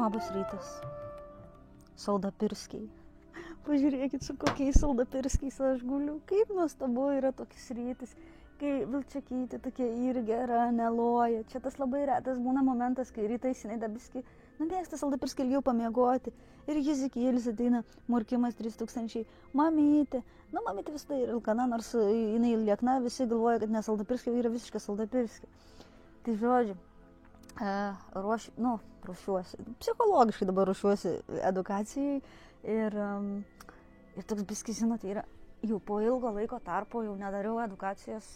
Labas rytas. Saldapirskiai. Pažiūrėkit, su kokiais saldapirskiais aš guliu. Kaip nuostabu yra tokis rytis. Kai vilčiakytė tokia irgi yra, neloja. Čia tas labai retas būna momentas, kai rytais jinai dabiski mėgsta saldapirskį ilgiau pamiegoti. Ir Jizikėlis ateina, murkimas 3000. Mamytė. Mamytė visada yra ilkana, nors jinai liekna, visi galvoja, kad ne saldapirskė, yra visiškai saldapirskė. Tai žodžiu, ruošiuosi. Psichologiškai dabar ruošiuosi edukacijai. Ir toks biskis, žinote, yra jau po ilgo laiko tarpo, jau nedariau edukacijos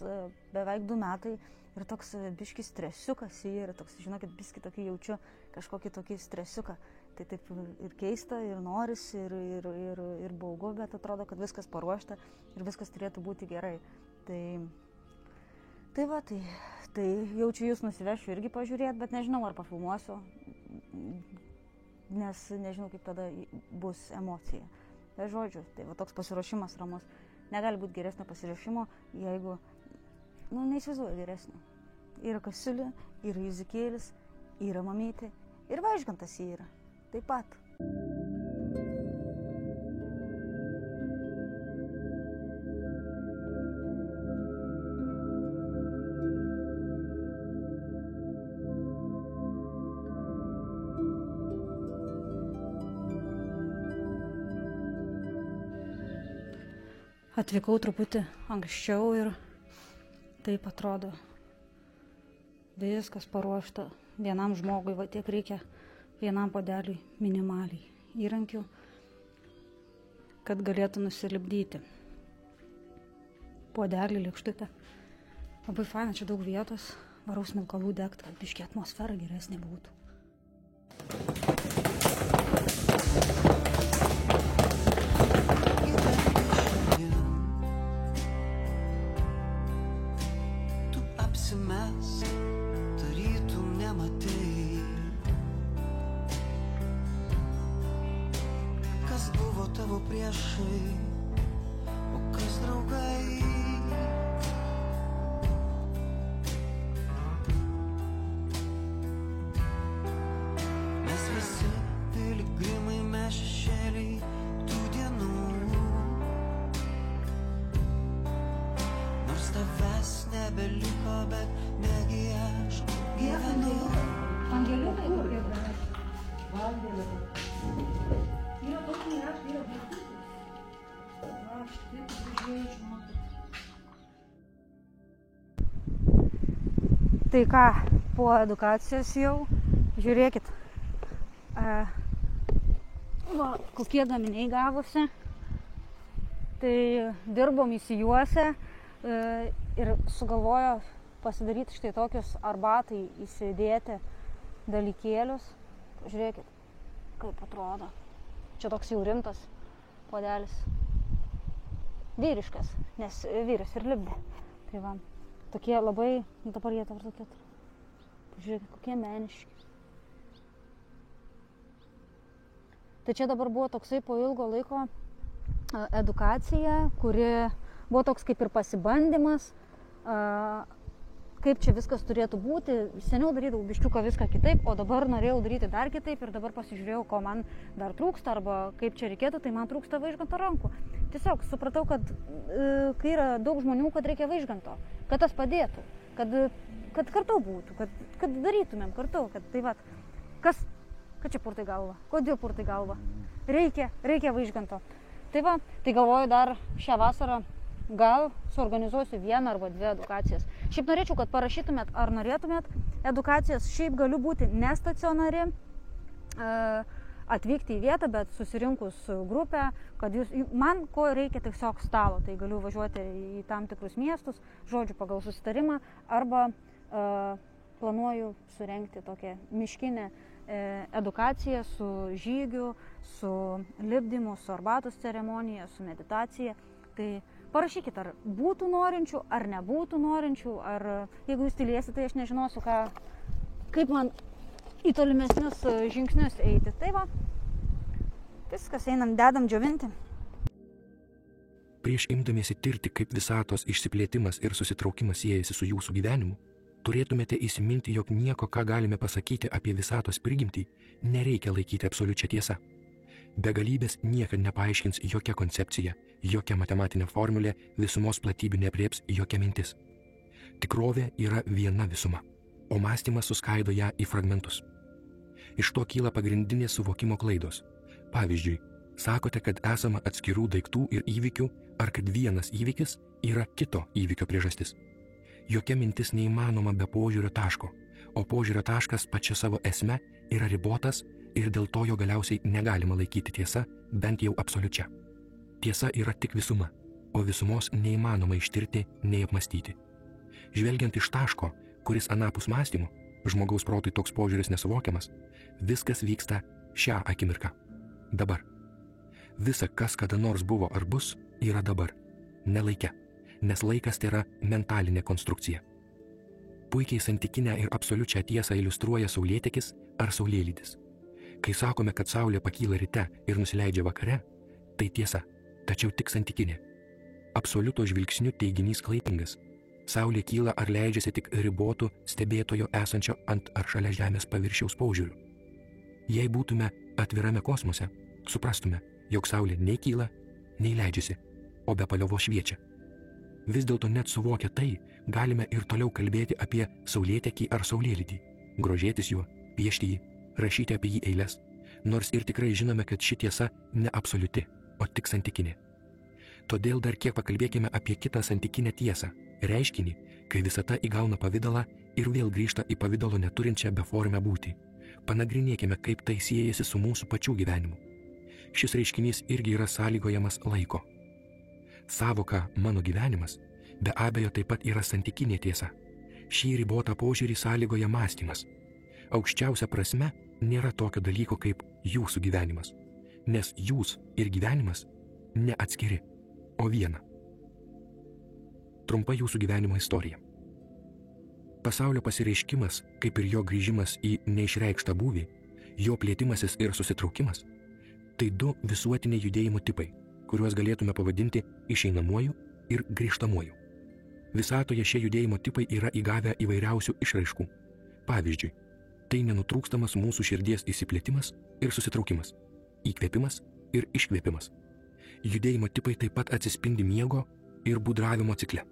beveik 2 metai. Ir toks biškis stresiukas yra, toks, žinokit, biskį tokį jaučiu, kažkokį tokį stresiuką. Tai taip ir keista, ir norisi, ir baugu, bet atrodo, kad viskas paruošta ir viskas turėtų būti gerai. Tai jaučiu jūs nusivešiu irgi pažiūrėti, bet nežinau, ar pafilmuosiu, nes nežinau, kaip tada bus emocija. Bet žodžiu, tai va toks pasiruošimas ramus. Negali būti geresnio pasiruošimo, jeigu, neįsivaizduoju geresnio. Yra Kasiulė, yra Jizikėlis, yra Mamytė ir Vaižgantas yra. Taip pat. Atvykau truputį anksčiau ir taip atrodo. Viskas paruošta. Vienam žmogui va tiek reikia, vienam puodeliui minimaliai įrankių, kad galėtų nusilipdyti. Puodelį, lėkštutę. Labai faina, čia daug vietos. Varau smilkalų degt, kad biškį atmosfera geresnė būtų. Tavo priešai, o kas draugai? Mes visi piligrimai, mes šešėliai tų dienų. Nors tavęs nebeliko, bet negi aš gyvenu. Angeliukai kokie dar? Angeliukai. Yra tokie, yra vaikų. Aš taip gražiai matau. Tai ką, po edukacijos jau, žiūrėkit, kokie gaminiai gavosi. Tai dirbom įsijuose ir sugalvojo pasidaryti štai tokius arbatai įsidėti dalykėlius. Žiūrėkit, kaip atrodo. Čia toks jau rimtas puodelis. Vyriškas, nes vyras ir lipdė. Tai va, tokie labai, dabar jie tokie. Pažiūrėkit, kokie meniški. Tai čia dabar buvo toksai po ilgo laiko edukacija, kuri buvo toks kaip ir pasibandymas, kaip čia viskas turėtų būti. Seniau darydavau biščiuką viską kitaip, o dabar norėjau daryti dar kitaip ir dabar pasižiūrėjau, ko man dar trūksta arba kaip čia reikėtų, tai man trūksta Vaižganto rankų. Tiesiog supratau, kad kai yra daug žmonių, kad reikia Vaižganto, kad tas padėtų, kad kartu būtų, kad darytumėm kartu, kad tai va, kad čia purtai galva, kodėl purtai galva, reikia Vaižganto. Tai va, tai galvoju dar šią vasarą gal suorganizuosiu 1 arba 2 edukacijas. Šiaip norėčiau, kad parašytumėt, ar norėtumėt edukacijas. Šiaip galiu būti nestacionari, atvykti į vietą, bet susirinkus grupę, kad man ko reikia tiesiog stalo. Tai galiu važiuoti į tam tikrus miestus, žodžiu, pagal susitarimą, arba planuoju surengti tokią miškinę edukaciją su žygiu, su lipdymu, su arbatos ceremonija, su meditacija. Tai parašykit, ar būtų norinčių, ar nebūtų norinčių, ar jeigu jūs tylėsite, tai aš nežinosiu, kaip man į tolimesnius žingsnius eiti. Tai va, viskas, einam, dedam džiovinti. Prieš imdamiesi tirti, kaip visatos išsiplėtimas ir susitraukimas siejasi su jūsų gyvenimu, turėtumėte įsiminti, jog nieko, ką galime pasakyti apie visatos prigimtį, nereikia laikyti absoliučia tiesa. Begalybės niekad nepaaiškins jokia koncepcija, jokia matematinė formulė, visumos platybių neaprieps jokia mintis. Tikrovė yra viena visuma, o mąstymas suskaido ją į fragmentus. Iš to kyla pagrindinės suvokimo klaidos. Pavyzdžiui, sakote, kad esama atskirų daiktų ir įvykių, ar kad vienas įvykis yra kito įvykio priežastis. Jokia mintis neįmanoma be požiūrio taško, o požiūrio taškas pačia savo esme yra ribotas ir dėl to jo galiausiai negalima laikyti tiesa, bent jau absoliučia. Tiesa yra tik visuma, o visumos neįmanoma ištirti, nei apmastyti. Žvelgiant iš taško, kuris anapus mąstymo, žmogaus protui toks požiūris nesuvokiamas, viskas vyksta šią akimirką. Dabar. Visa, kas kada nors buvo ar bus, yra dabar, ne laike, nes laikas tai yra mentalinė konstrukcija. Puikiai santykinę ir absoliučią tiesą iliustruoja saulėtekis ar saulėlydis. Kai sakome, kad saulė pakyla ryte ir nusileidžia vakare, tai tiesa, tačiau tik santykinė. Absoliuto žvilgsniu teiginys klaidingas. Saulė kyla ar leidžiasi tik ribotų stebėtojo esančio ant ar šalia Žemės paviršiaus požiūrių. Jei būtume atvirame kosmose, suprastume, jog saulė nei kyla, nei leidžiasi, o be paliovos šviečia. Vis dėlto net suvokę tai, galime ir toliau kalbėti apie saulėtekį ar saulėlydį, grožėtis juo, piešti jį, rašyti apie jį eiles, nors ir tikrai žinome, kad ši tiesa ne absoliuti, o tik santykinė. Todėl dar kiek pakalbėkime apie kitą santykinę tiesą, reiškinį, kai visata įgauna pavidalą ir vėl grįžta į pavidalo neturinčią beformę būtį. Panagrinėkime, kaip tai siejasi su mūsų pačių gyvenimu. Šis reiškinys irgi yra sąlygojamas laiko. Savoka mano gyvenimas be abejo taip pat yra santykinė tiesa. Šį ribotą požiūrį sąlygoja mąstymas. Aukščiausia prasme nėra tokio dalyko kaip jūsų gyvenimas, nes jūs ir gyvenimas neatskiri, o viena. Trumpa jūsų gyvenimo istorija. Pasaulio pasireiškimas, kaip ir jo grįžimas į neišreikštą būvį, jo plėtimasis ir susitraukimas, tai du visuotiniai judėjimo tipai, kuriuos galėtume pavadinti išeinamuoju ir grįžtamuoju. Visatoje šie judėjimo tipai yra įgavę įvairiausių išraiškų. Pavyzdžiui, tai nenutrūkstamas mūsų širdies įsiplėtimas ir susitraukimas, įkvėpimas ir iškvėpimas. Judėjimo tipai taip pat atsispindi miego ir būdravimo cikle.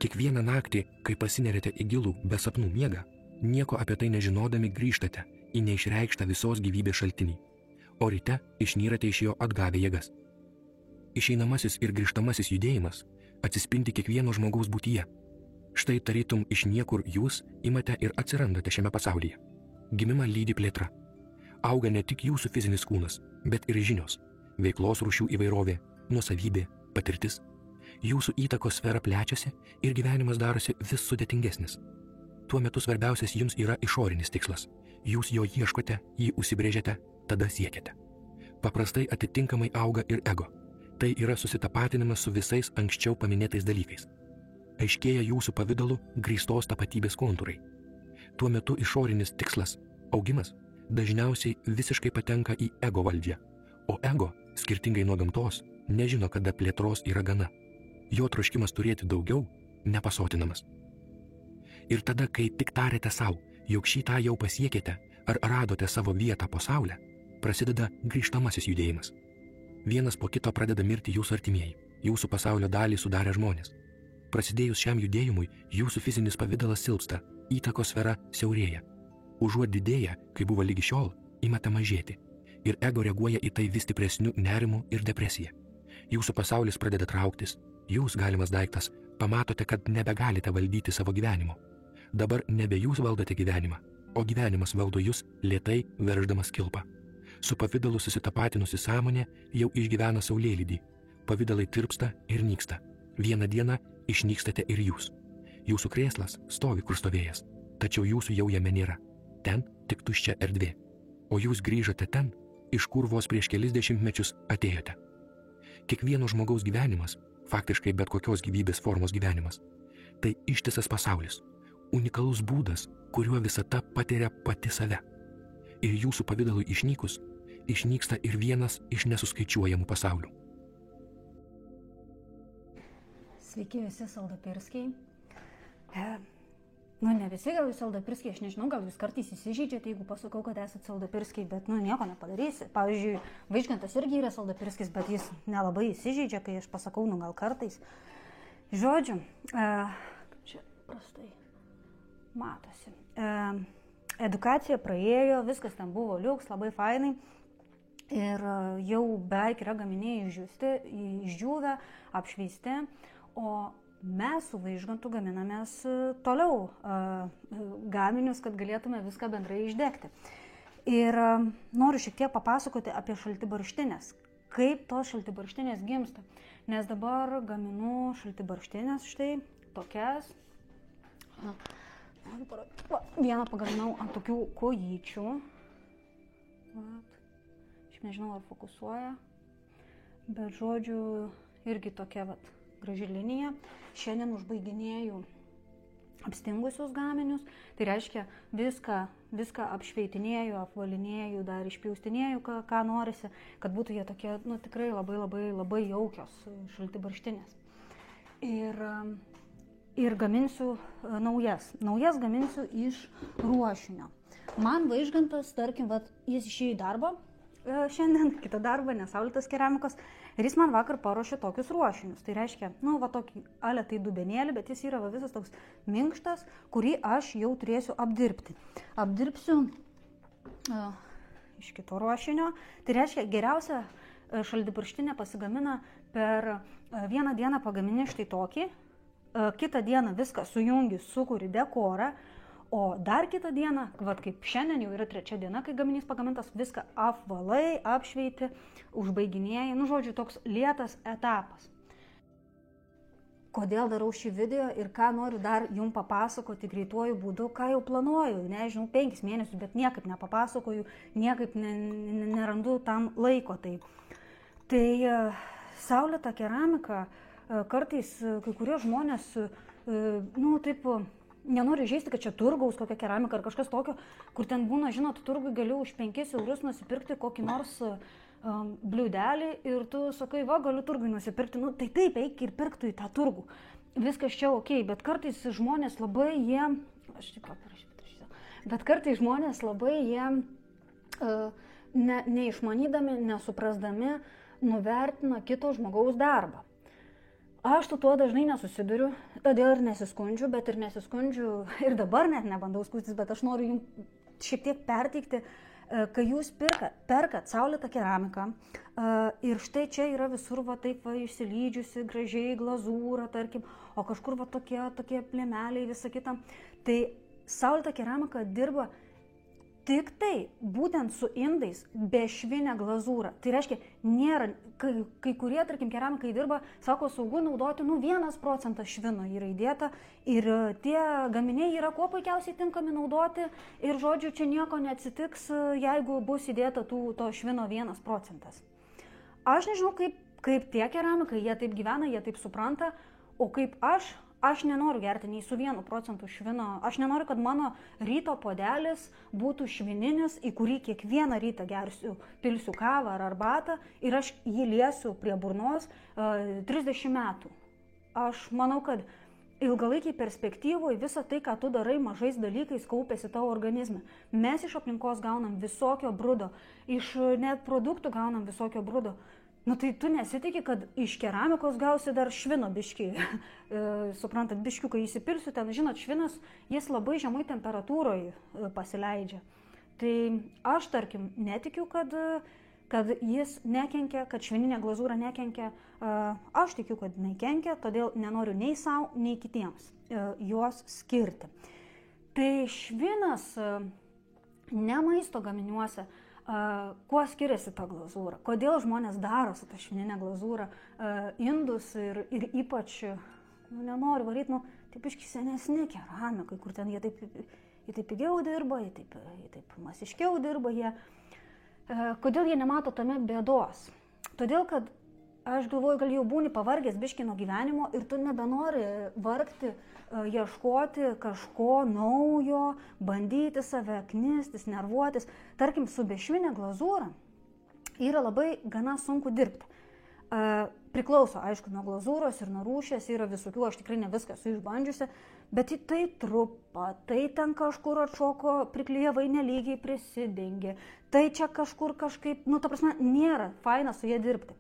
Kiekvieną naktį, kai pasineriate į gilų be sapnų miegą, nieko apie tai nežinodami grįžtate į neišreikštą visos gyvybės šaltinį, o ryte išnyrate iš jo atgavę jėgas. Išeinamasis ir grįžtamasis judėjimas atsispindi kiekvieno žmogaus būtyje. Štai tarytum iš niekur jūs imate ir atsirandate šiame pasaulyje. Gimimą lydi plėtra. Auga ne tik jūsų fizinis kūnas, bet ir žinios, veiklos rūšių įvairovė, nuosavybė, patirtis. Jūsų įtakos sfera plečiasi ir gyvenimas darosi vis sudėtingesnis. Tuo metu svarbiausias jums yra išorinis tikslas. Jūs jo ieškote, jį užsibrėžiate, tada siekiate. Paprastai atitinkamai auga ir ego. Tai yra susitapatinimas su visais anksčiau paminėtais dalykais. Aiškėja jūsų pavidalų grįstos tapatybės kontūrai. Tuo metu išorinis tikslas, augimas, dažniausiai visiškai patenka į ego valdžią, o ego, skirtingai nuo gamtos, nežino, kada plėtros yra gana. Jo troškimas turėti daugiau nepasotinamas. Ir tada, kai tik tarėte savo, jog šitą jau pasiekėte ar radote savo vietą po saulę, prasideda grįžtamasis judėjimas. Vienas po kito pradeda mirti jūsų artimieji, jūsų pasaulio dalį sudarę žmonės. Prasidėjus šiam judėjimui, jūsų fizinis pavidalas silpsta, įtakos sfera siaurėja. Užuot didėja, kai buvo lygi šiol, imate mažėti. Ir ego reaguoja į tai vis stipresniu nerimu ir depresija. Jūsų pasaulis pradeda trauktis. Jūs, galimas daiktas, pamatote, kad nebegalite valdyti savo gyvenimo. Dabar nebe jūs valdote gyvenimą, o gyvenimas valdo jūs lėtai verždamas kilpą. Su pavidalu susitapatinusi sąmonė jau išgyvena saulėlydį. Pavidalai tirpsta ir nyksta. Vieną dieną išnykstate ir jūs. Jūsų krėslas stovi, kur stovėjęs, tačiau jūsų jau jame nėra. Ten tik tuščia erdvė. O jūs grįžote ten, iš kur vos prieš kelis dešimtmečius atėjote. Kiekvieno žmogaus gyvenimas, faktiškai bet kokios gyvybės formos gyvenimas, tai ištisas pasaulis, unikalus būdas, kuriuo visata patiria pati save. Ir jūsų pavidalui išnykus, išnyksta ir vienas iš nesuskaičiuojamų pasaulių. Sveiki visi saldapirskiai. Nu, ne visi gal jūs Saldapirskiai, aš nežinau, gal jūs kartais įsižeidžiate, jeigu pasakau, kad esate Saldapirskiai, bet, nu, nieko nepadarysi. Pavyzdžiui, Vaižgantas irgi yra Saldapirskis, bet jis nelabai įsižeidžia, kai aš pasakau, nu, gal kartais. Žodžiu, čia prastai matosi. Edukacija praėjo, viskas ten buvo liuks, labai fainai. Ir jau beveik yra gaminiai išdžiūvę, apšveisti, o mes su Vaižgantu gaminamės toliau gaminius, kad galėtume viską bendrai išdegti. Ir noriu šiek tiek papasakoti apie šaltibarštinės, kaip tos šaltibarštinės gimsta. Nes dabar gaminu šaltibarštinės, štai tokias. Vieną pagaminau ant tokių kojyčių. Aš nežinau, ar fokusuoja, bet žodžiu, irgi tokia graži linija. Šiandien užbaiginėju apstingusius gaminius, tai reiškia viską apšveitinėju, apvalinėju, dar išpjaustinėju, ką norisi, kad būtų jie tokie, nu, tikrai labai jaukios šaltibarštinės. Ir gaminsiu naujas. Naujas gaminsiu iš ruošinio. Man Vaižgantas, tarkim, jis išėjo į darbą, šiandien kitą darbą, nesaulėtas keramikos, ir jis man vakar paruošė tokius ruošinius. Tai reiškia, nu, tokį tai dubenėlį, bet jis yra visas toks minkštas, kurį aš jau turėsiu apdirbti. Apdirbsiu iš kito ruošinio. Tai reiškia, geriausia šaltibarštinė pasigamina per vieną dieną pagamini štai tokį, kitą dieną viską sujungi, sukuri dekorą, o dar kitą dieną, kaip šiandien jau yra 3 diena, kai gaminys pagamintas, viską apvalai, apšveiti, užbaiginėjai, nu, žodžiu, toks lėtas etapas. Kodėl darau šį video ir ką noriu dar jums papasakoti greituoju būdu, ką jau planuoju, nežinau, 5 mėnesius, bet niekaip nepapasakoju, niekaip nerandu tam laiko. Tai saulėta keramika, kartais kai kurie žmonės, nu, taip, nenori žaisti, kad čia turgaus kokia keramika ar kažkas tokio, kur ten būna, žinot, turgui galiu už 5 eurus nusipirkti kokį nors bliūdelį ir tu sakai, galiu turgui nusipirkti, nu, tai taip, eik ir pirktų į tą turgų. Viskas čia okei, bet kartais žmonės labai neišmanydami, nesuprasdami, nuvertina kito žmogaus darbą. Aš tuo dažnai nesusiduriu, todėl ir nesiskundžiu, bet ir nesiskundžiu ir dabar net nebandau skųstis, bet aš noriu jums šiek tiek perteikti, kai jūs perkat saulėtą keramiką ir štai čia yra visur taip išsilydžiusi, gražiai glazūra, tarkim, o kažkur tokie plėmeliai, visa kita. Tai saulėta keramika dirba tik tai būtent su indais bešvinę glazūrą. Tai reiškia, nėra, kai kurie, tarkim, keramikai dirba, sako, saugu naudoti, 1% švino yra įdėta ir tie gaminiai yra kuo puikiausiai tinkami naudoti ir, žodžiu, čia nieko neatsitiks, jeigu bus įdėta to švino 1%. Aš nežinau, kaip tie keramikai, jie taip gyvena, jie taip supranta, o kaip aš nenoriu gerti nei su 1% švino. Aš nenoriu, kad mano ryto puodelis būtų švininis, į kurį kiekvieną rytą pilsiu kavą ar arbatą ir aš jį liesiu prie burnos 30 metų. Aš manau, kad ilgalaikiai perspektyvoje visą tai, ką tu darai mažais dalykais, kaupiasi tavo organizme. Mes iš aplinkos gaunam visokio brudo, iš net produktų gaunam visokio brudo. Nu tai tu nesitikė, kad iš keramikos gausi dar švino biškį. Suprantat, biškiukai įsipilsiu ten, žinot, švinas, jis labai žemai temperatūroje pasileidžia. Tai aš, tarkim, netikiu, kad jis nekenkia, kad švininė glazūra nekenkia. Aš tikiu, kad jinai kenkia, todėl nenoriu nei savo, nei kitiems juos skirti. Tai švinas ne maisto gaminiuose. Kuo skiriasi ta glazūra? Kodėl žmonės daro su ta švininė glazūra indus ir ypač, nenoriu varyti, taip iški senesni keramikai, kur ten jie taip pigiau dirba, jie taip masiškiau dirba, kodėl jie nemato tame bėdos? Todėl, kad aš galvoju, gal jau būni pavargęs biškį nuo gyvenimo ir tu nebenori vargti, ieškoti kažko naujo, bandyti save, knistis, nervuotis. Tarkim, su bešvinė glazūra yra labai gana sunku dirbti. Priklauso, aišku, nuo glazūros ir nuo rūšės, yra visokių, aš tikrai ne viską esu išbandžiusi, bet tai trupa, tai ten kažkur atšoko, priklijavai nelygiai prisidengė, tai čia kažkur kažkaip, ta prasme, nėra faina su jie dirbti.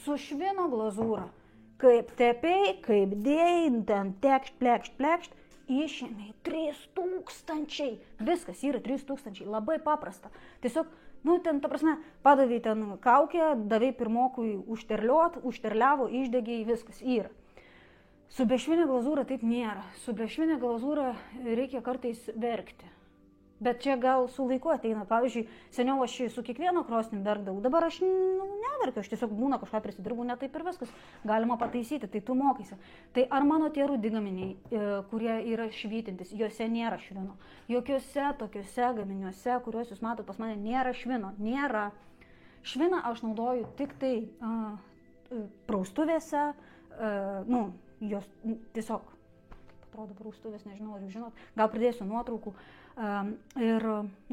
Su švino glazūra, kaip tepėjai, kaip dėjai, ten tekšt, plekšt, išėmėjai 3000, viskas yra 3000, labai paprasta. Tiesiog, ten, ta prasme, padavai ten kaukę, davai pirmokui užterliavo, išdegiai, viskas yra. Su bešvinė glazūra taip nėra. Su bešvinė glazūra reikia kartais verkti. Bet čia gal su laiku ateina. Pavyzdžiui, seniau aš su kiekvieno krosnim verkdavau, dabar aš neverkiu, aš tiesiog būna kažką prisidirbu, ne taip ir viskas. Galima pataisyti, tai tu mokysi. Tai ar mano tie rudi gaminiai, kurie yra švytintis, juose nėra švino. Jokiuose tokiuose gaminiuose, kuriuos jūs matot pas mane, nėra švino. Nėra. Šviną aš naudoju tik tai praustuvėse, jos tiesiog, atrodo praustuvės, nežinau, ar jūs žinot, gal pridėsiu nuotraukų. Ir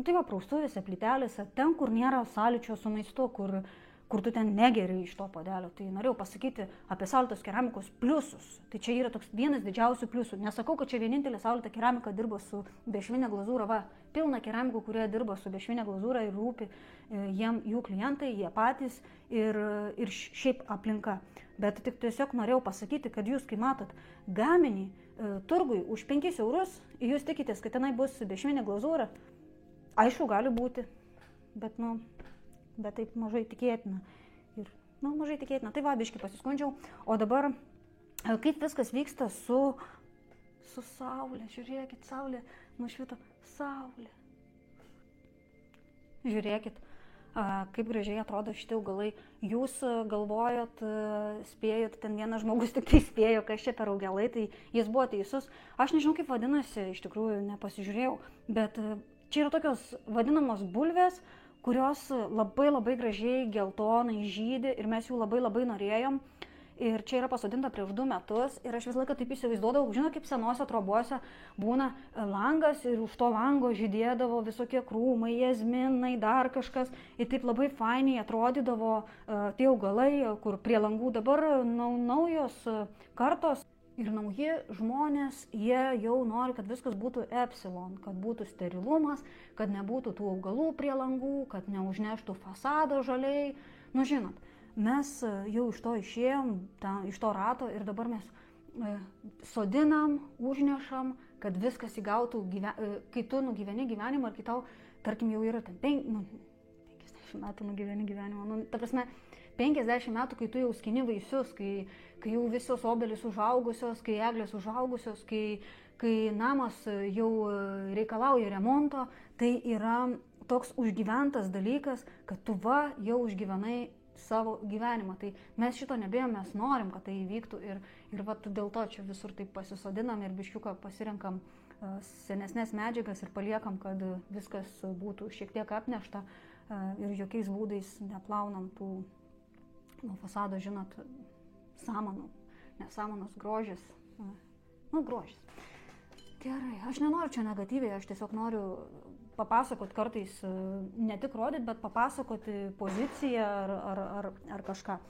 tai va, praustuvėse, plytelėse, ten, kur nėra sąlyčio su maistu, kur tu ten negeri iš to puodelio. Tai norėjau pasakyti apie saulėtos keramikos pliusus. Tai čia yra toks vienas didžiausių pliusų. Nesakau, kad čia vienintelė saulėta keramika dirba su bešvinė glazūra. Va, pilna keramikų, kurie dirba su bešvinė glazūra ir rūpi jų klientai, jie patys ir šiaip aplinka. Bet tik tiesiog norėjau pasakyti, kad jūs, kai matot gaminį turgui už 5 eurus, jūs tikitės, kad tenai bus bešvinė glazūra, aišku, gali būti, bet taip mažai tikėtina. Mažai tikėtina. Tai va, biškį pasiskundžiau. O dabar, kaip viskas vyksta su saulė. Žiūrėkit, saulė nušvito. Saulė. Žiūrėkit, kaip gražiai atrodo šitie augalai. Jūs galvojot, spėjot, ten vienas žmogus tik tai spėjo, kas čia per augalai, tai jis buvo teisus. Aš nežinau, kaip vadinasi, iš tikrųjų nepasižiūrėjau, bet čia yra tokios vadinamos bulvės, kurios labai labai gražiai geltonai žydi ir mes jų labai labai norėjom. Ir čia yra pasodinta prieš 2 metus ir aš visą laiką taip įsivaizduodavau, žinot, kaip senose trobuose būna langas ir už to lango žydėdavo visokie krūmai, jazminai, dar kažkas. Ir taip labai fainiai atrodydavo tie augalai, kur prie langų dabar naujos kartos. Ir nauji žmonės, jie jau nori, kad viskas būtų epsilon, kad būtų sterilumas, kad nebūtų tų augalų prie langų, kad neužneštų fasadą žaliai. Žinot, mes jau iš to išėjom, iš to rato ir dabar mes sodinam, užnešam, kad viskas įgautų, kai tu nugyveni gyvenimą, ar kai tau, tarkim, jau yra ten 50 metų nugyveni gyvenimą, ta prasme, 50 metų, kai tu jau skini vaisius, kai jau visos obelis užaugusios, kai eglės užaugusios, kai namas jau reikalauja remonto, tai yra toks užgyventas dalykas, kad tu jau užgyvenai savo gyvenimą. Tai mes šito nebėjom, mes norim, kad tai įvyktų ir dėl to čia visur taip pasisodinam ir biškiuką pasirenkam senesnės medžiagas ir paliekam, kad viskas būtų šiek tiek apnešta ir jokiais būdais neplaunam tų fasado, žinot, samanų, nesamanos, grožis. Grožis. Gerai, aš nenoriu čia negatyviai, aš tiesiog noriu papasakoti kartais, ne tik rodyti, bet papasakoti poziciją ar kažką.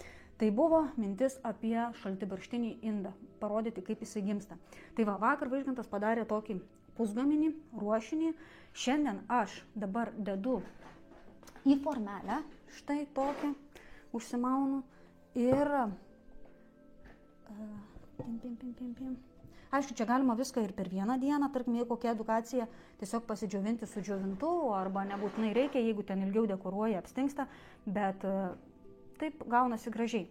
Tai buvo mintis apie šaltibarštinį indą, parodyti, kaip jisai gimsta. Tai vakar Vaižgantas padarė tokį pusgaminį, ruošinį. Šiandien aš dabar dedu į formelę, štai tokią, užsimaunu ir aišku, čia galima viską ir per vieną dieną, tarkim, jeigu kokia edukacija, tiesiog pasidžiovinti su džiovintuvu, arba nebūtinai reikia, jeigu ten ilgiau dekoruoja, apstingsta, bet taip gaunasi gražiai.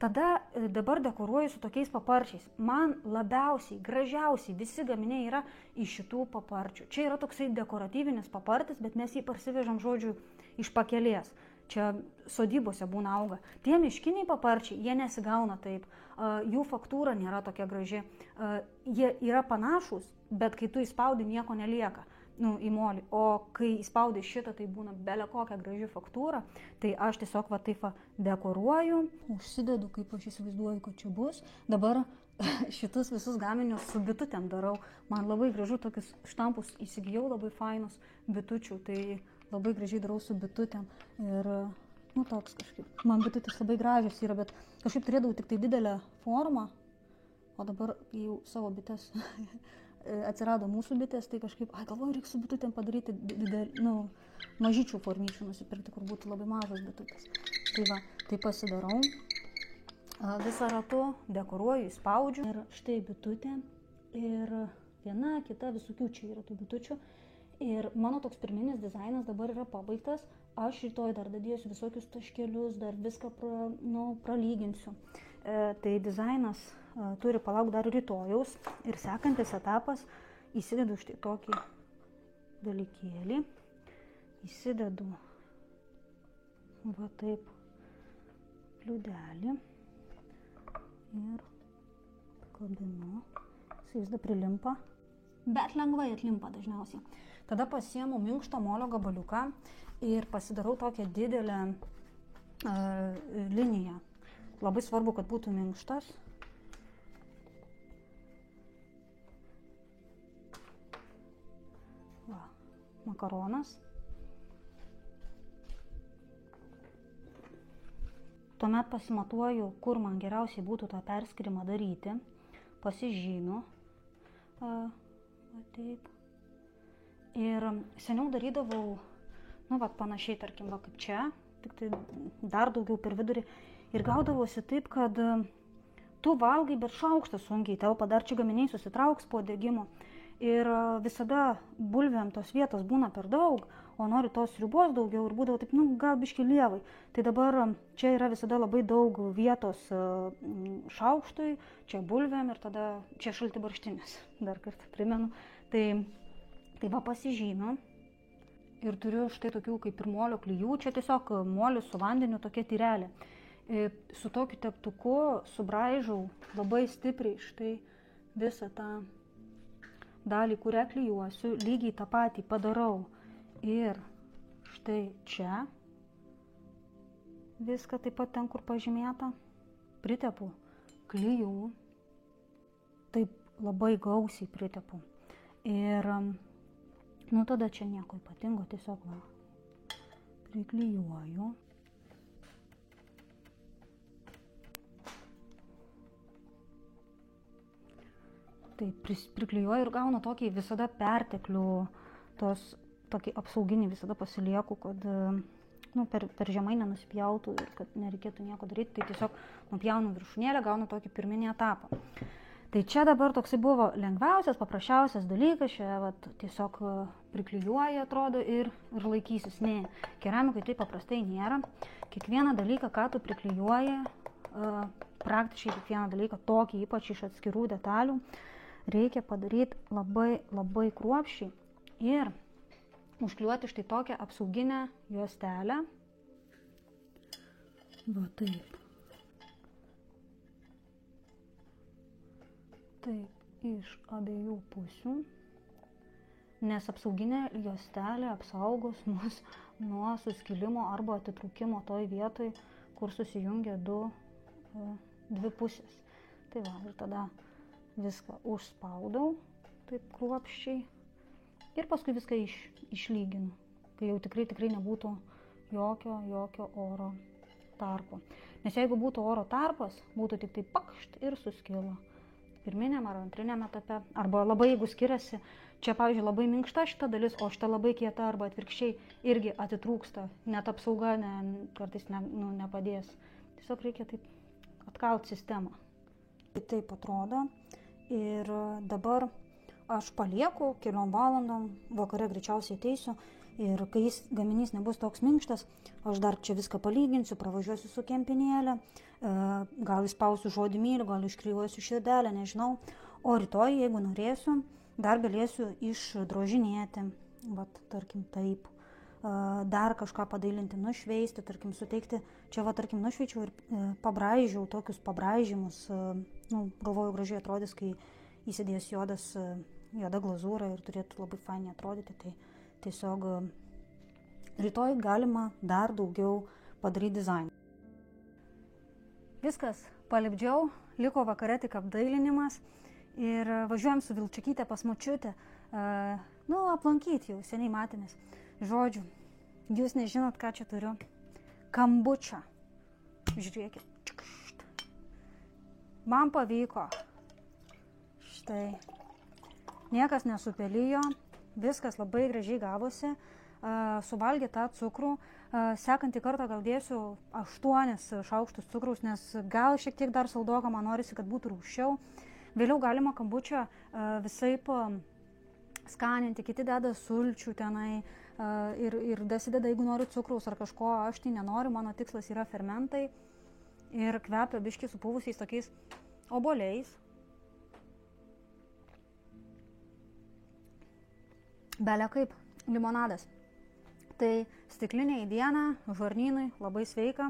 Tada dabar dekoruoju su tokiais paparčiais. Man labiausiai, gražiausiai visi gaminiai yra iš šitų paparčių. Čia yra toksai dekoratyvinis papartis, bet mes jį parsivežam, žodžiu, iš pakelės. Čia sodybose būna auga. Tie miškiniai paparčiai, jie nesigauna taip, jų faktūra nėra tokia graži. Jie yra panašus, bet kai tu įspaudi, nieko nelieka į molį. O kai įspaudi šitą, tai būna bele kokia graži faktūra. Tai aš tiesiog taip dekoruoju, užsidedu, kaip aš įsivaizduoju, kad čia bus. Dabar šitus visus gaminius su bitutėm darau. Man labai gražu, tokius štampus įsigijau, labai fainus bitučių. Tai labai gražiai darau su bitutėm ir nu toks kažkaip, man bitutės labai gražios yra, bet kažkaip turėdavau tik tai didelę formą, o dabar jau savo bitės atsirado mūsų bitės, tai kažkaip, galvoju, reikia su bitutėm padaryti mažyčių formyčių nusipirkti, kur būtų labai mažos bitutės. Tai va, tai pasidarau, visą ratu dekoruoju, įspaudžiu ir štai bitutė ir viena, kita, visokių čia yra tų bitučių. Ir mano toks pirminis dizainas dabar yra pabaigtas, aš rytoj dar dadėsiu visokius taškelius, dar viską pralyginsiu. Tai dizainas turi palaukti dar rytojaus ir sekantis etapas įsidedu štai tokį dalykėlį, įsidedu va taip pliudelį ir kabinu, jis da prilimpa, bet lengvai atlimpa dažniausiai. Tada pasiemu minkšto molio gabaliuką ir pasidarau tokią didelę liniją. Labai svarbu, kad būtų minkštas. Va, makaronas. Tuomet pasimatuoju, kur man geriausiai būtų tą perskyrimą daryti. Pasižymiu. Taip. Ir seniau darydavau, panašiai, tarkim, kaip čia, tik tai dar daugiau per vidurį. Ir gaudavosi taip, kad tu valgai, bet šaukštas sunkiai telpa, dar čia gaminiai susitrauks po degimo. Ir visada bulvėm tos vietos būna per daug, o nori tos sriubos daugiau ir būdavo taip, gal biški lievai. Tai dabar čia yra visada labai daug vietos šaukštui, čia bulvėm ir tada čia šaltibarštinis, dar kartą primenu. Tai va pasižymiu ir turiu štai tokių kaip ir molio klijų, čia tiesiog molis su vandeniu tokia tyrelė. Su tokiu teptuku subraižau labai stipriai štai visą tą dalį, kurią klijuosiu, lygiai tą patį padarau ir štai čia viską taip pat ten, kur pažymėta, pritepu klijų, taip labai gausiai pritepu ir tada čia nieko ypatingo, tiesiog priklijuoju. Taip, priklijuoju ir gaunu tokį visada perteklių, tokį apsauginį visada pasilieku, kad per žemai nenusipjautų ir kad nereikėtų nieko daryti. Tai tiesiog nupjaunu viršūnėlę, gaunu tokį pirminį etapą. Tai čia dabar toksai buvo lengviausias, paprasčiausias dalykas, čia tiesiog priklijuoja, atrodo, ir laikysis. Ne, keramikai taip paprastai nėra. Kiekvieną dalyką, ką tu priklijuoji, praktiškai kiekvieną dalyką, tokį ypač iš atskirų detalių, reikia padaryti labai, labai kruopščiai ir užklijuoti štai tokią apsauginę juostelę. Va taip. Taip, iš abiejų pusių, nes apsauginė juostelė apsaugos mus nuo suskilimo arba atitrūkimo toj vietoj, kur susijungia dvi pusės. Tai va, ir tada viską užspaudau, taip kruopščiai, ir paskui viską išlyginu, kai jau tikrai nebūtų jokio oro tarpo. Nes jeigu būtų oro tarpas, būtų tik tai pakšt ir suskilo. Pirminiam ar antriniam etape, arba labai jeigu skiriasi, čia pavyzdžiui labai minkšta šita dalis, o šita labai kieta arba atvirkščiai irgi atitrūksta, net apsauga kartais nepadės. Tiesiog reikia taip atkalti sistemą. Taip atrodo ir dabar aš palieku keliom valandom, vakare greičiausiai ateisiu ir kai gaminys nebus toks minkštas, aš dar čia viską palyginsiu, pravažiuosiu su kempinėlė, gal įspausiu žodį myliu, gal iškryjuosiu širdelę, nežinau. O rytoj, jeigu norėsiu, dar galėsiu išdrožinėti, tarkim taip, dar kažką padailinti, nušveisti, tarkim suteikti. Čia tarkim nušveičiau ir pabraižiau tokius pabraižymus, galvoju gražiai atrodys, kai įsidės juoda glazūra ir turėtų labai fainiai atrodyti. Tai tiesiog rytoj galima dar daugiau padaryti dizainą. Viskas, palipdžiau, liko vakare tik apdailinimas ir važiuojam su Vilčiukyte pas močiutę, aplankyti jau, seniai matėmės. Žodžiu, jūs nežinot, ką čia turiu. kambučio. Žiūrėkit. Man pavyko. Štai. Niekas nesupelijo. Viskas labai gražiai gavosi. Suvalgė tą cukrų. Sekantį kartą gal dėsiu 8 šaukštus cukraus, nes gal šiek tiek dar saldoka, man norisi, kad būtų rūgščiau. Vėliau galima kambučio visaip skaninti, kiti deda sulčių tenai ir dasideda, jeigu nori cukraus ar kažko, aš tai nenoriu, mano tikslas yra fermentai ir kvepia biškį supuvusiais tokiais obuoliais. Belia kaip limonadas. Tai stiklinė į dieną, žarnynui, labai sveika.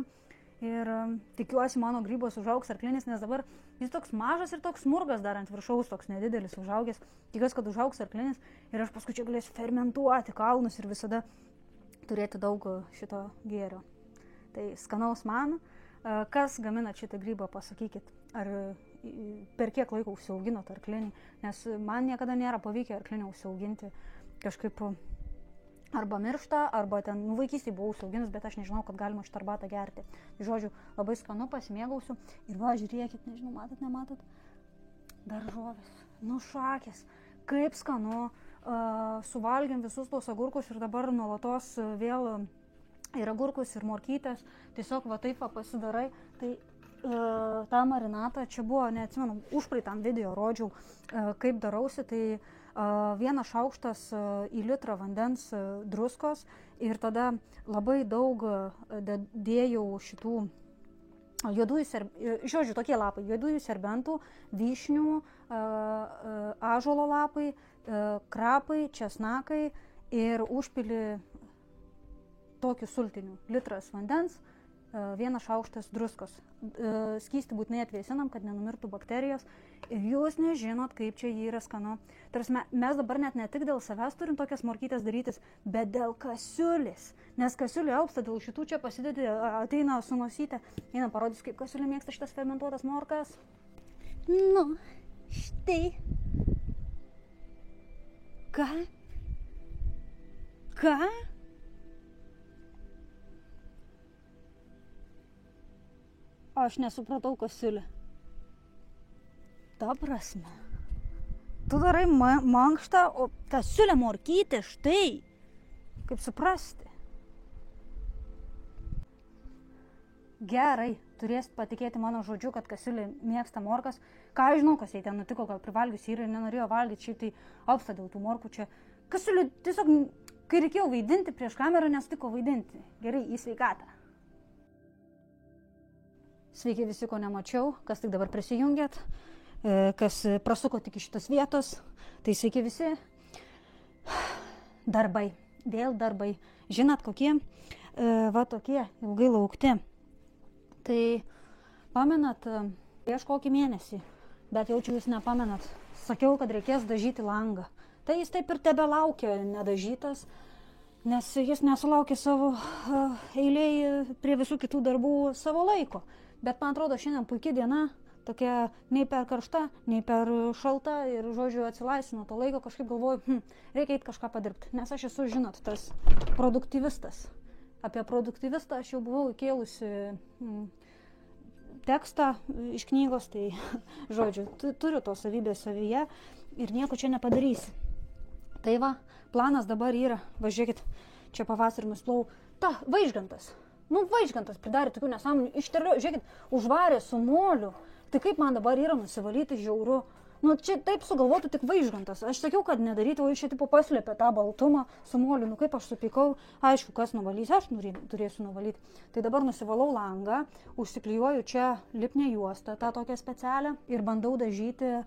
Ir tikiuosi mano grybos užaugs arklinis, nes dabar jis toks mažas ir toks smurgas dar ant viršaus, toks nedidelis užaugęs. Tikiuosi, kad užaugs arklinis ir aš paskui čia galėsiu fermentuoti kalnus ir visada turėti daug šito gėrio. Tai skanaus man. Kas gamina šitą grybą, pasakykit, ar per kiek laiko užsiauginot arklinį, nes man niekada nėra pavykę arklinį užsiauginti kažkaip arba miršta, arba ten vaikystėje buvau užsiauginus, bet aš nežinau, kad galima šitą arbatą gerti. Žodžiu, labai skanu, pasimėgausiu. Ir va, žiūrėkit, nežinau, matot, nematot? Daržovės, šakės, kaip skanu. Suvalgėm visus tos agurkus ir dabar nuolatos vėl ir agurkus, ir morkytės. Tiesiog va taip pasidarai. Tai tą marinatą, čia buvo, neatsimenu, užpraeitam video rodžiau, kaip darausi, tai 1 šaukštas į litrą vandens druskos ir tada labai daug dėjau šitų žodžiu, tokie lapai, juodųjų serbentų, vyšnių, ąžuolo lapai, krapai, česnakai ir užpili tokių sultinių. Litras vandens, 1 šaukštas druskos. Skystį būtinai atvėsinam, kad nenumirtų bakterijos. Ir jūs nežinot, kaip čia jį yra skanu. Tarsi mes dabar net ne tik dėl savęs turim tokias morkytės darytis, bet dėl kasiulės. Nes kasiulė alpsta, dėl šitų čia pasidedi, ateina su nosytė. Eina parodys, kaip kasiulė mėgsta šitas fermentuotas morkas. Nu, štai. Ką? Aš nesupratau, kasiulė. Ta prasme. Tu darai mankštą, o kasiulė morkytė, štai. Kaip suprasti? Gerai, turėsit patikėti mano žodžiu, kad kasiulė mėgsta morkas. Ką aš žinau, kas jai ten nutiko, gal privalgius yra ir nenorėjo valgyti, šiaip tai alpsta dėl tų morkų čia. Kasiulė tiesiog, kai reikėjo vaidinti prieš kamerą, nesutiko vaidinti. Gerai, į sveikatą. Sveiki visi, ko nemačiau, kas tik dabar prisijungėt, kas prasuko tik iš šitos vietos, tai sveiki visi. Darbai, vėl darbai. Žinot, kokie? Va tokie, ilgai laukti. Tai pamenat, prieš kokį mėnesį, bet jaučiu jūs nepamenat, sakiau, kad reikės dažyti langą. Tai jis taip ir tebelaukia nedažytas, nes jis nesulaukė savo eilėj prie visų kitų darbų savo laiko. Bet man atrodo, šiandien puikia diena, tokia nei per karšta, nei per šalta ir, žodžiu, atsilaisvinu to laiko, kažkaip galvoju, reikia eiti kažką padirbti, nes aš esu, žinot, tas produktyvistas. Apie produktyvistą aš jau buvau įkėlusi tekstą iš knygos, tai, žodžiu, turiu to savybės savyje ir nieko čia nepadarysi. Tai va, planas dabar yra, važiuokit, čia pavasarį nusplau, Vaižgantas. Vaižgantas pridarė tokių nesąmonių, išterliau, žiūrėkit, užvarė su moliu. Tai kaip man dabar yra nusivalyti žiauru? Čia taip sugalvotų tik Vaižgantas. Aš sakiau, kad nedaryti, o iš čia tipo paslėpė tą baltumą su moliu. Kaip aš supykau, aišku, kas nuvalys, aš turėsiu nuvalyti. Tai dabar nusivalau langą, užsiklijuoju čia lipnę juostą, tą tokią specialią ir bandau dažyti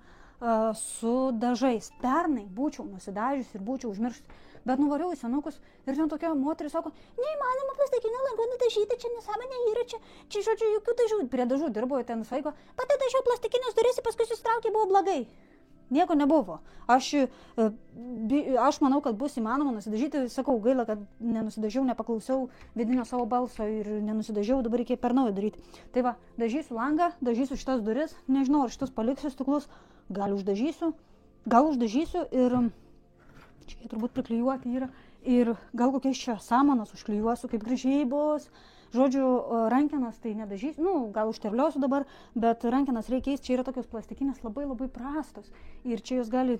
su dažais. Pernai būčiau nusidažius ir būčiau užmiršti. Bet nuvariau į senukus ir ten tokia moteris sako, neįmanoma plastikinio lango nudažyti, čia nesąmonė yra, čia, žodžiu, jokių dažų. Prie dažų dirbo ten svaiko, pati dažiau plastikinės duris, paskui susitraukė, buvo blogai. Nieko nebuvo. Aš manau, kad bus įmanoma nusidažyti, sakau, gaila, kad nenusidažiau, nepaklausiau vidinio savo balso ir nenusidažiau, dabar reikia per naują daryti. Tai va, dažysiu langą, dažysiu šitas duris, nežinau, ar šitus paliksiu stiklus, gal uždažysiu ir čia turbūt priklijuoti yra ir gal kokiais čia samanas užklijuosiu, kaip gražiai bus, Žodžiu, rankenas tai nedažys, gal užterliosiu dabar, bet rankenas reikia keisti, čia yra tokios plastikinės labai labai prastos ir čia jūs gali,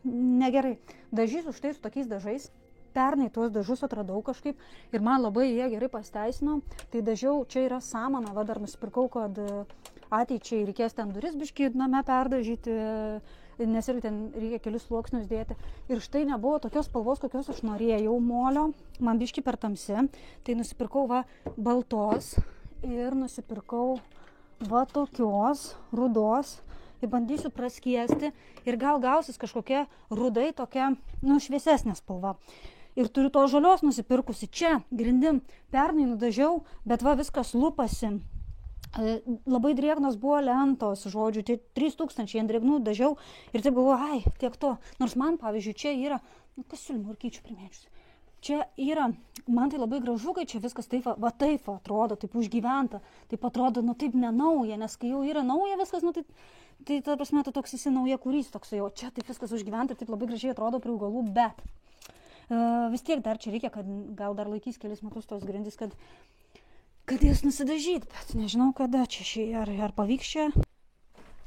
negerai. Dažys už tai su tokiais dažais. Pernai tuos dažus atradau kažkaip ir man labai jie gerai pasteisino. Tai dažiau, čia yra samana, va dar nusipirkau, kad ateičiai reikės ten duris biškį name perdažyti, nes ir ten reikia kelius sluoksnius dėti. Ir štai nebuvo tokios spalvos, kokios aš norėjau molio, man biškį per tamsi. Tai nusipirkau va baltos ir nusipirkau va tokios rudos. Ir bandysiu praskiesti ir gal gausis kažkokia rudai tokia, šviesesnė spalva. Ir turiu to žalios nusipirkusi čia, grindim, pernai nudažiau, bet va viskas lupasi. Labai drėgnos buvo lentos, žodžiu, tai 3000 ant drėgnų dažiau ir taip galvoju, tiek to. Nors man, pavyzdžiui, čia yra, kas siūlymų ir kyčių primėčius. Čia yra, man tai labai gražu, kai čia viskas taip atrodo, taip užgyventa, taip atrodo, taip nenauja, nes kai jau yra nauja viskas, tai ta prasme, tu toks esi nauja kurys, toksai, o čia taip viskas užgyventa ir taip labai gražiai atrodo prie augalų, bet vis tiek dar čia reikia, kad gal dar laikys kelis metus tos grindys, kad jas nusidažyti, bet nežinau kada čia ar pavyks čia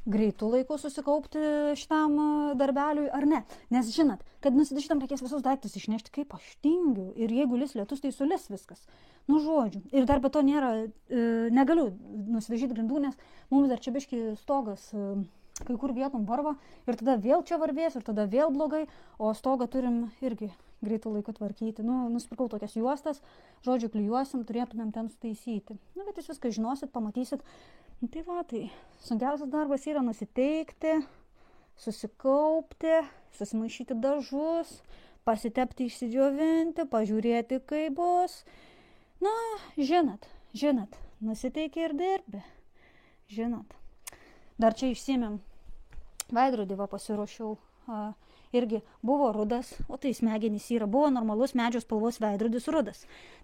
greitų laikų susikaupti šitam darbeliui ar ne. Nes žinot, kad nusidažytam reikės visus daiktus išnešti, kaip aš tingiu. Ir jeigu lis lietus, tai sulis viskas. Žodžiu. Ir dar be to negaliu nusidažyti grindų, nes mums dar čia biški stogas kai kur vietom varva. Ir tada vėl čia varvės, ir tada vėl blogai. O stogą turim irgi greitų laikų tvarkyti. Nusipirkau tokias juostas, žodžiu, klijuosim, turėtumėm ten sutaisyti. Bet jūs viską žinosit, pamatysit. Tai sunkiausias darbas yra nusiteikti, susikaupti, susimaišyti dažus, pasitepti, išsidžiovinti, pažiūrėti, kaip bus. Žinot, nusiteiki ir dirbi. Žinot. Dar čia išsiėmėm veidrodį, pasiruošiau. Irgi buvo rudas, o tai smegenys yra, buvo normalus medžio spalvos veidrodis rudas.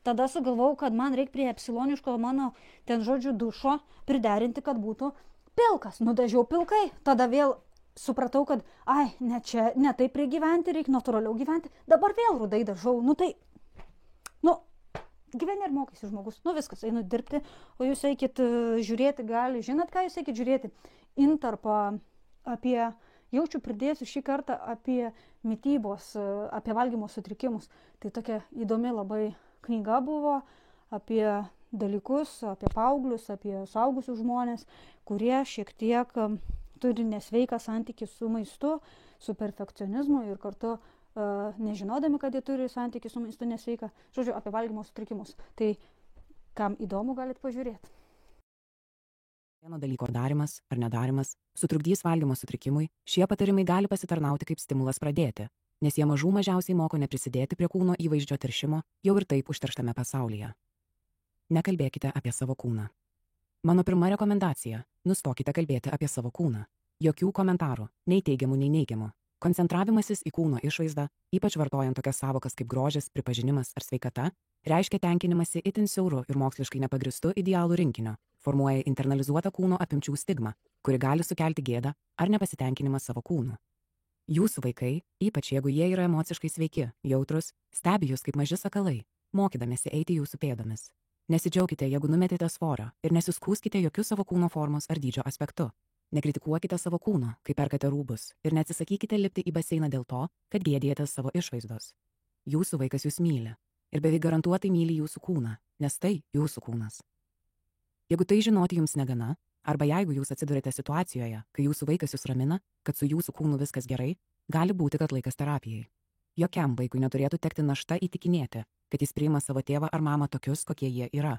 Tada sugalvojau, kad man reikia prie epsiloniško mano ten žodžiu dušo priderinti, kad būtų pilkas. Nudažiau pilkai, tada vėl supratau, kad ne taip reikia gyventi, reikia natūraliau gyventi. Dabar vėl rudai dažau, gyveni ir mokaisi žmogus. Viskas, einu dirbti, o jūs eikit žiūrėti gali, žinot, ką jūs eikit žiūrėti? Intarpą apie... Jaučiu pridėsiu šį kartą apie mitybos, apie valgymo sutrikimus. Tai tokia įdomi labai knyga buvo apie dalykus, apie paauglius, apie suaugusius žmonės, kurie šiek tiek turi nesveiką santykį su maistu, su perfekcionizmu ir kartu nežinodami, kad jie turi santykį su maistu nesveiką. Žodžiu, apie valgymo sutrikimus. Tai kam įdomu, galit pažiūrėti. Vieno dalyko darimas ar nedarimas sutrukdys valgymo sutrikimui, šie patarimai gali pasitarnauti kaip stimulas pradėti, nes jie mažiausiai moko neprisidėti prie kūno įvaizdžio teršimo jau ir taip užterštame pasaulyje. Nekalbėkite apie savo kūną. Mano pirma rekomendacija – nustokite kalbėti apie savo kūną. Jokių komentarų, nei teigiamų, nei neigiamų. Koncentravimasis į kūno išvaizdą, ypač vartojant tokias savokas kaip grožis, pripažinimas ar sveikata, reiškia tenkinimąsi itin siauru ir moksliškai nepagristu idealų rinkinio, formuoja internalizuotą kūno apimčių stigmą, kuri gali sukelti gėdą ar nepasitenkinimą savo kūnu. Jūsų vaikai, ypač jeigu jie yra emociškai sveiki, jautrus, stebi jūs kaip maži sakalai, mokydamiesi eiti jūsų pėdomis. Nesidžiaukite, jeigu numetėte svorio ir nesiskųskite jokių savo kūno formos ar dydžio aspektu. Nekritikuokite savo kūno, kai perkate rūbus ir neatsisakykite lipti į baseiną dėl to, kad gėdijatės savo išvaizdos. Jūsų vaikas jūs myli ir beveik garantuotai myli jūsų kūną, nes tai jūsų kūnas. Jeigu tai žinoti jums negana, arba jeigu jūs atsidurite situacijoje, kai jūsų vaikas jūs ramina, kad su jūsų kūnu viskas gerai, gali būti, kad laikas terapijai. Jokiam vaikui neturėtų tekti našta įtikinėti, kad jis priima savo tėvą ar mamą tokius, kokie jie yra.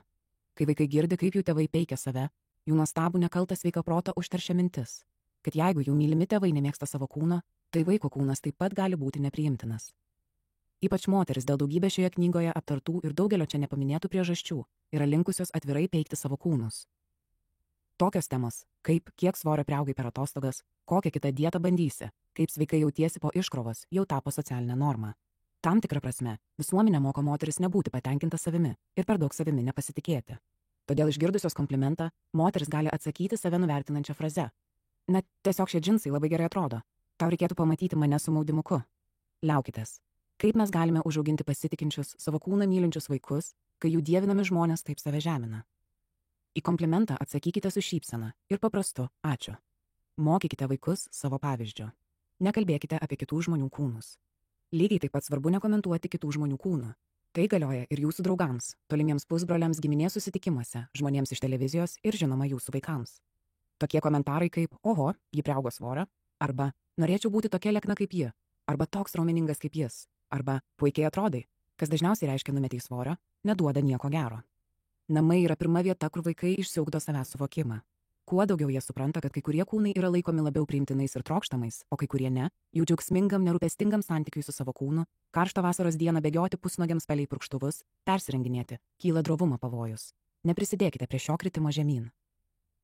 Kai vaikai girdi, kaip jų tėvai peikia save, jų nuostabų nekaltą sveiką protą užteršia mintis, kad jeigu jų mylimi tėvai nemėgsta savo kūno, tai vaiko kūnas taip pat gali būti nepriimtinas. Ypač moteris dėl daugybės šioje knygoje aptartų ir daugelio čia nepaminėtų priežasčių yra linkusios atvirai peikti savo kūnus. Tokios temos, kaip kiek svorio priaugai per atostogas, kokią kitą dietą bandysi, kaip sveikai jautiesi po iškrovos, jau tapo socialinė norma. Tam tikra prasme, visuomenė moko moteris nebūti patenkinta savimi ir per daug savimi nepasitikėti. Todėl išgirdusios komplimentą, moteris gali atsakyti save nuvertinančią frazę. Na, tiesiog šie džinsai labai gerai atrodo. Tau reikėtų pamatyti mane su maudimuku. Liaukitės. Kaip mes galime užauginti pasitikinčius, savo kūną mylinčius vaikus, kai jų dievinami žmonės taip save žemina. Į komplimentą atsakykite su šypsena ir paprastu ačiū. Mokykite vaikus savo pavyzdžio. Nekalbėkite apie kitų žmonių kūnus. Lygiai taip pat svarbu nekomentuoti kitų žmonių kūnų. Tai galioja ir jūsų draugams, tolimiems pusbroliams giminės susitikimuose, žmonėms iš televizijos ir žinoma jūsų vaikams. Tokie komentarai kaip oho, ji priaugo svorio, arba norėčiau būti tokia liekna kaip ji, arba toks raumeningas kaip jis, arba puikiai atrodai, kas dažniausiai reiškia numetei svorio, neduoda nieko gero. Namai yra pirma vieta, kur vaikai išsiugdo savęs suvokimą. Kuo daugiau jie supranta, kad kai kurie kūnai yra laikomi labiau priimtinais ir trokštamais, o kai kurie ne, jų džiaugsmingam, nerūpestingam santykiui su savo kūnu, karštą vasaros dieną bėgioti pusnuogiams palei purkštuvus, persirenginėti, kyla drovumo pavojus. Neprisidėkite prie šio kritimo žemyn.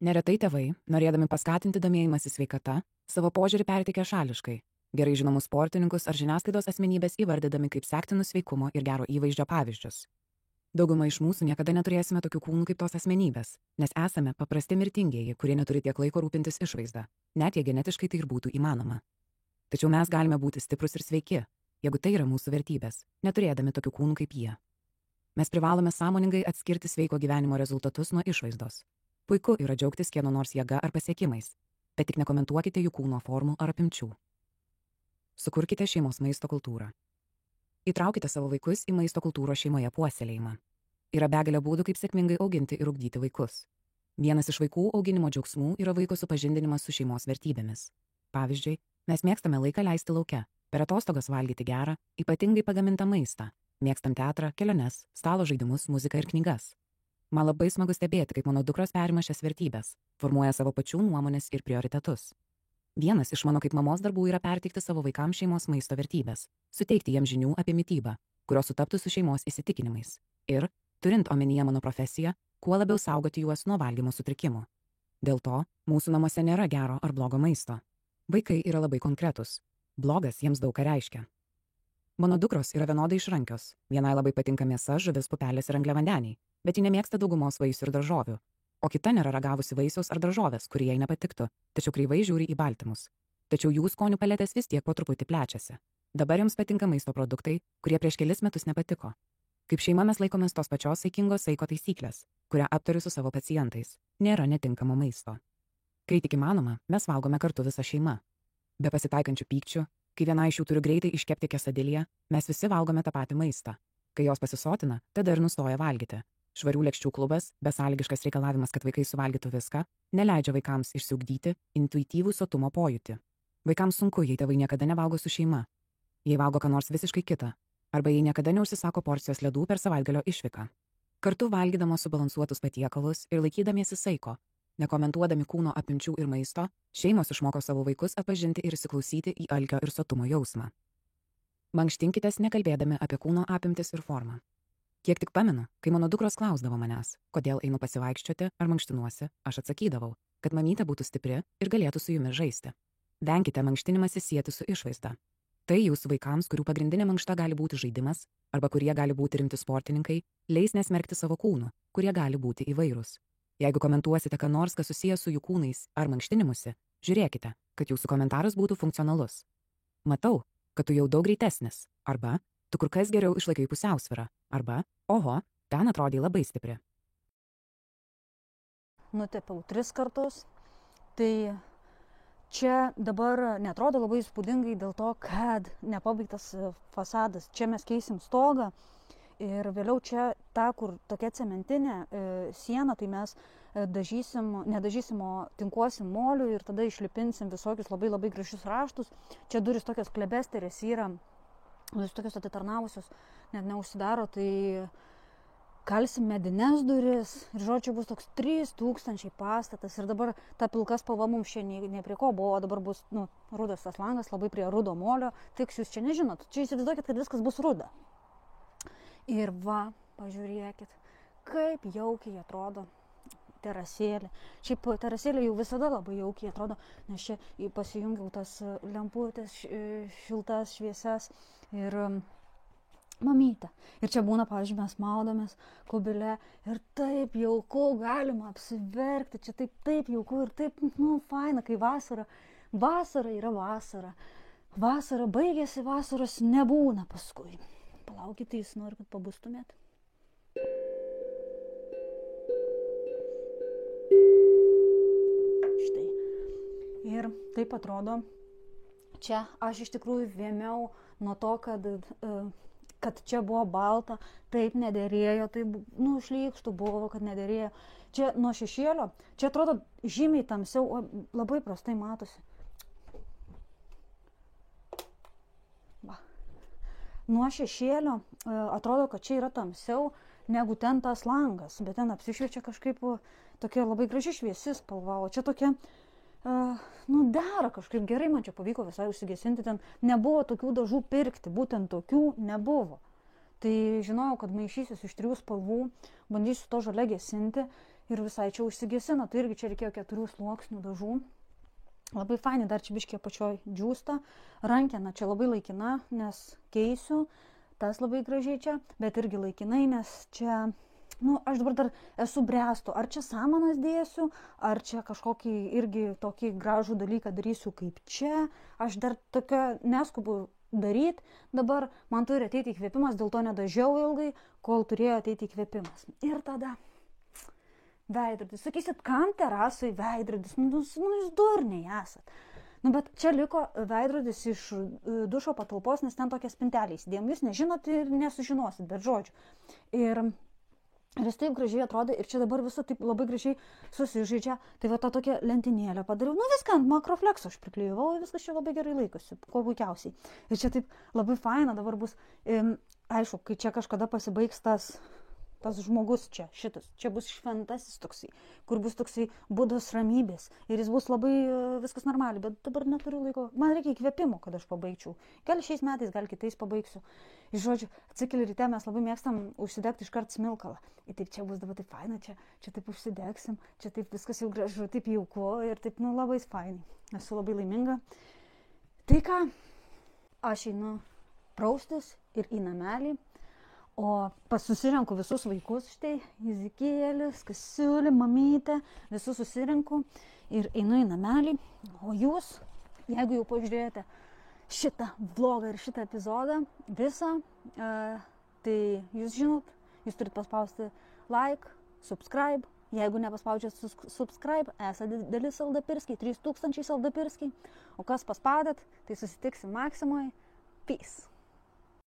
Neretai tėvai, norėdami paskatinti domėjimąsi sveikata, savo požiūrį perteikia šališkai, gerai žinomus sportininkus ar žiniasklaidos asmenybės įvardydami kaip sektinus sveikumo ir gero įvaizdžio pavyzdžius. Dauguma iš mūsų niekada neturėsime tokių kūnų kaip tos asmenybės, nes esame paprasti mirtingieji, kurie neturi tiek laiko rūpintis išvaizda, net jei genetiškai tai ir būtų įmanoma. Tačiau mes galime būti stiprus ir sveiki, jeigu tai yra mūsų vertybės, neturėdami tokių kūnų kaip jie. Mes privalome sąmoningai atskirti sveiko gyvenimo rezultatus nuo išvaizdos. Puiku yra džiaugtis kieno nors jėga ar pasiekimais, bet tik nekomentuokite jų kūno formų ar apimčių. Sukurkite šeimos maisto kultūrą. Įtraukite savo vaikus į maisto kultūros šeimoje puoselėjimą. Yra begalė būdų, kaip sėkmingai auginti ir ugdyti vaikus. Vienas iš vaikų auginimo džiaugsmų yra vaiko supažindinimas su šeimos vertybėmis. Pavyzdžiui, mes mėgstame laiką leisti lauke, per atostogas valgyti gerą, ypatingai pagamintą maistą, mėgstam teatrą, keliones, stalo žaidimus, muziką ir knygas. Man labai smagu stebėti, kaip mano dukros perima šias vertybės, formuoja savo pačių nuomonės ir prioritetus. Vienas iš mano kaip mamos darbų yra perteikti savo vaikams šeimos maisto vertybės, suteikti jiems žinių apie mitybą, kurios sutaptų su šeimos įsitikinimais ir, turint omenyje mano profesiją, kuo labiau saugoti juos nuo valgymo sutrikimų. Dėl to mūsų namuose nėra gero ar blogo maisto. Vaikai yra labai konkretūs. Blogas jiems daug ką reiškia. Mano dukros yra vienodai išrankios. Vienai labai patinka mėsa, žuvis, pupelės ir angliavandeniai, bet ji nemėgsta daugumos vaisių ir daržovių. O kita nėra ragavusi vaisiaus ar daržovės, kurie jai nepatiktų, tačiau kreivai žiūri į baltymus. Tačiau jų skonių paletės vis tiek po truputį plečiasi. Dabar jums patinka maisto produktai, kurie prieš kelis metus nepatiko. Kaip šeima mes laikomės tos pačios saikingos saiko taisyklės, kurią aptariu su savo pacientais. Nėra netinkamo maisto. Kai tik įmanoma, mes valgome kartu visą šeimą. Be pasitaikančių pykčių, kai viena iš jų turi greitai iškepti kesadėlyje, mes visi valgome tą patį maistą. Kai jos pasisotina, tada ir nustoja valgyti. Švarių lėkščių klubas, besąlygiškas reikalavimas, kad vaikai suvalgytų viską, neleidžia vaikams išsiugdyti intuityvų sotumo pojūtį. Vaikams sunku, jei tėvai niekada nevalgo su šeima. Jei valgo ką nors visiškai kitą. Arba jei niekada neužsisako porcijos ledų per savaitgalio išvyką. Kartu valgydamos subalansuotus patiekalus ir laikydamiesi saiko, nekomentuodami kūno apimčių ir maisto, šeimos išmoko savo vaikus atpažinti ir įsiklausyti į alkio ir sotumo jausmą. Mankštinkitės nekalbėdami apie kūno apimtis ir formą. Kiek tik pamenu, kai mano dukros klausdavo manęs, kodėl einu pasivaikščioti ar mankštinuosi, aš atsakydavau, kad mamytė būtų stipri ir galėtų su jumis žaisti. Venkite mankštinimąsi sieti su išvaizda. Tai jūsų vaikams, kurių pagrindinė mankšta gali būti žaidimas, arba kurie gali būti rimti sportininkai, leis nesmerkti savo kūnų, kurie gali būti įvairūs. Jeigu komentuosite ką nors, kas susijęs su jų kūnais ar mankštinimusi, žiūrėkite, kad jūsų komentaras būtų funkcionalus. Matau, kad tu jau daug greitesnis, arba tu kur kas geriau išlaikai pusiausvyrą, arba, oho, ten atrodai labai stipri. Nutepiau 3 kartus, tai čia dabar netrodo labai įspūdingai dėl to, kad nepabaigtas fasadas. Čia mes keisim stogą ir vėliau čia ta, kur tokia cementinė siena, tai mes nedažysim, o tinkuosim moliu ir tada išlipinsim visokius labai labai gražius raštus. Čia duris tokios klebesterės yra. Jūs tokios atitarnavusios net neužsidaro, tai kalsim medines duris ir žodžiu bus toks 3000 pastatas ir dabar ta pilka spalva mums čia ne prie ko buvo, o dabar bus rudas tas langas, labai prie rudo molio, tik jūs čia nežinot, čia įsivaizduokit, kad viskas bus ruda. Ir va, pažiūrėkit, kaip jaukiai atrodo terasėlė. Šiaip terasėlė jau visada labai jaukiai atrodo, nes čia pasijungiau tas lemputės, šiltas, šviesias ir mamytę. Ir čia būna, pavyzdžiui, mes maudomės kubile ir taip jauku, galima apsiverkti, čia taip jauku ir taip, faina, kai vasara yra vasara. Vasara baigėsi, vasaros nebūna paskui. Palaukite, jūs noriu, kad pabustumėt. Štai. Ir taip atrodo, čia aš iš tikrųjų vėmiau nuo to, kad čia buvo balta, taip nederėjo, taip, šlykštų buvo, kad nederėjo. Čia nuo šešėlio, čia atrodo žymiai tamsiau, labai prastai matosi. Va. Nuo šešėlio atrodo, kad čia yra tamsiau negu ten tas langas, bet ten apsišviečia kažkaip tokia labai graži šviesi spalva, o čia tokia, dera kažkaip gerai, man čia pavyko visai užsigesinti, ten nebuvo tokių dažų pirkti, būtent tokių nebuvo. Tai žinojau, kad maišysiu iš 3 spalvų, bandysiu to žalia gesinti ir visai čia užsigesina, tai irgi čia reikėjo 4 sluoksnių dažų. Labai fainai, dar čia biškė apačioj džiūsta, rankena čia labai laikina, nes keisiu, tas labai gražiai čia, bet irgi laikinai, nes čia, aš dabar dar esu bręstu, ar čia samanas dėsiu, ar čia kažkokį irgi tokį gražų dalyką darysiu kaip čia, aš dar tokia neskubu daryti, dabar man turi ateiti įkvėpimas, dėl to nedažiau ilgai, kol turėjo ateiti įkvėpimas. Ir tada veidrodis, sakysit, kam terasai veidrodis, jūs durniai esat. Bet čia liko veidrodis iš dušo patalpos, nes ten tokia spintelė įsidėjom. Jūs nežinot ir nesužinosit, bet žodžiu. Ir jis taip gražiai atrodo ir čia dabar visą taip labai gražiai susižaidžia. Tai va tą tokią lentynėlę padariau. Viską ant makroflekso aš priklijavau, viskas čia labai gerai laikosi, kuo puikiausiai. Ir čia taip labai faina dabar bus, aišku, kai čia kažkada pasibaigs tas žmogus čia, šitas, čia bus šventasis toksai, kur bus toksai budos ramybės ir jis bus labai viskas normaliai, bet dabar neturiu laiko, man reikia įkvėpimo, kad aš pabaigčiau. Gal šiais metais, gal kitais pabaigsiu. Ir žodžiu, atsikeli ryte, mes labai mėgstam užsidegti iškart smilkalą. Ir taip čia bus dabar taip faina, čia taip užsidegsim, čia taip viskas jau gražu, taip jauku ir taip, labai fainai. Esu labai laiminga. Tai ką, aš einu praustis ir į namelį. O susirenku visus vaikus, štai, Izikėlis, Kasiulė, mamytė, visus susirinku ir einu į namelį. O jūs, jeigu jau pažiūrėjote šitą vlogą ir šitą epizodą visą, tai jūs žinot, jūs turit paspausti like, subscribe. Jeigu nepaspaudžiat subscribe, esate dideli saldapirskiai, 3000 saldapirskiai. O kas paspaudėt, tai susitiksim Maksimoje. Peace.